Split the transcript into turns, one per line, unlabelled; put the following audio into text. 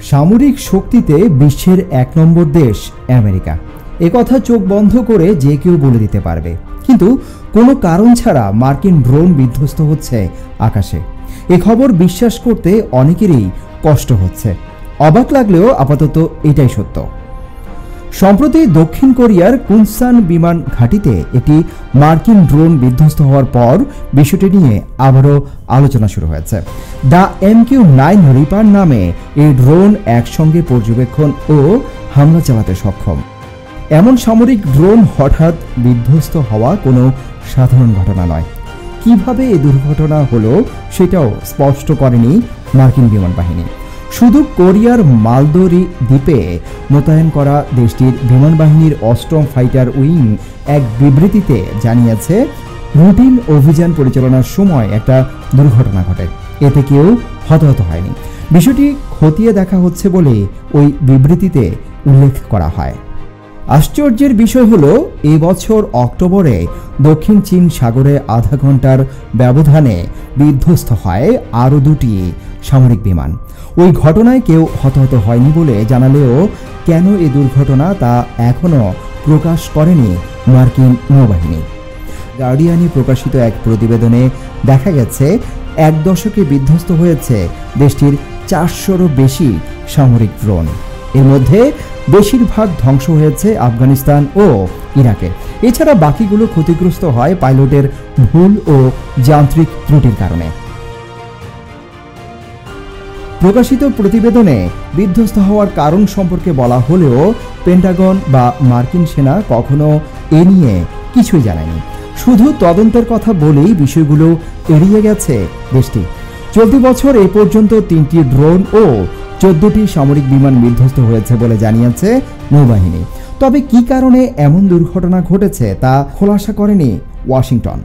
সামরিক শক্তিতে বিশ্বের ১ নম্বর দেশ আমেরিকা। একথা চোখ বন্ধ করে যে কেউ বলে দিতে পারবে, কিন্তু কোনো কারণ ছাড়া মার্কিন ড্রোন বিধ্বস্ত হচ্ছে আকাশে। এ খবর বিশ্বাস করতে অনেকেরই কষ্ট হচ্ছে। অবাক লাগলেও আপাতত এটাই সত্য। সম্প্রতি দক্ষিণ কোরিয়ার কুনসান বিমান ঘাঁটিতে একটি মার্কিন ড্রোন বিধ্বস্ত হওয়ার পর বিষয়টি নিয়ে আবারও আলোচনা শুরু হয়েছে। দ্য MQ-9 রিপার নামে এই ড্রোন একসঙ্গে পর্যবেক্ষণ ও হামলা চালাতে সক্ষম। এমন সামরিক ড্রোন হঠাৎ বিধ্বস্ত হওয়া কোনো সাধারণ ঘটনা নয়। কিভাবে এই দুর্ঘটনা হলো সেটাও স্পষ্ট করেনি মার্কিন বিমান বাহিনী। শুধু কোরিয়ার মালদোরি দ্বীপে মোতায়েন করা দেশটির বিমান বাহিনীর ৮ম ফাইটার উইং এক বিবৃতিতে জানিয়েছে, রুটিন অভিযান পরিচালনার সময় একটা দুর্ঘটনা ঘটে, এতে কেউ হতাহত হয়নি। বিষয়টি খতিয়ে দেখা হচ্ছে বলে ওই বিবৃতিতে উল্লেখ করা হয়। আশ্চর্যের বিষয় হলো, এই বছর অক্টোবরে দক্ষিণ চীন সাগরে আধা ঘন্টার ব্যবধানে বিধ্বস্ত হয় আরও 2টি সামরিক বিমান। ওই ঘটনায় কেউ হতাহত হয়নি বলে জানালেও কেন এই দুর্ঘটনা তা এখনও প্রকাশ করেনি মার্কিন নৌবাহিনী। গার্ডিয়ানে প্রকাশিত এক প্রতিবেদনে দেখা গেছে, 1 দশকে বিধ্বস্ত হয়েছে দেশটির 400রও বেশি সামরিক ড্রোন। এর মধ্যে বেশিরভাগ ধ্বংস হয়েছে আফগানিস্তান ও ইরাকে। এছাড়া বাকিগুলো ক্ষতিগ্রস্ত হয় পাইলটের ভুল ও যান্ত্রিক ত্রুটির কারণে। প্রকাশিত প্রতিবেদনে বিধ্বস্ত হওয়ার কারণ সম্পর্কে বলা হলেও পেন্টাগন বা মার্কিন সেনা কখনো এ নিয়ে কিছুই জানায়নি। শুধু তদন্তের কথা বলেই বিষয়গুলো এড়িয়ে গেছে দেশটি। চলতি বছর এ পর্যন্ত 3টি ড্রোন ও 14টি সামরিক বিমান বিধ্বস্ত হয়েছে বলে জানিয়েছে নৌবাহিনী। তবে কী কারণে এমন দুর্ঘটনা ঘটেছে তা খোলাসা করেনি ওয়াশিংটন।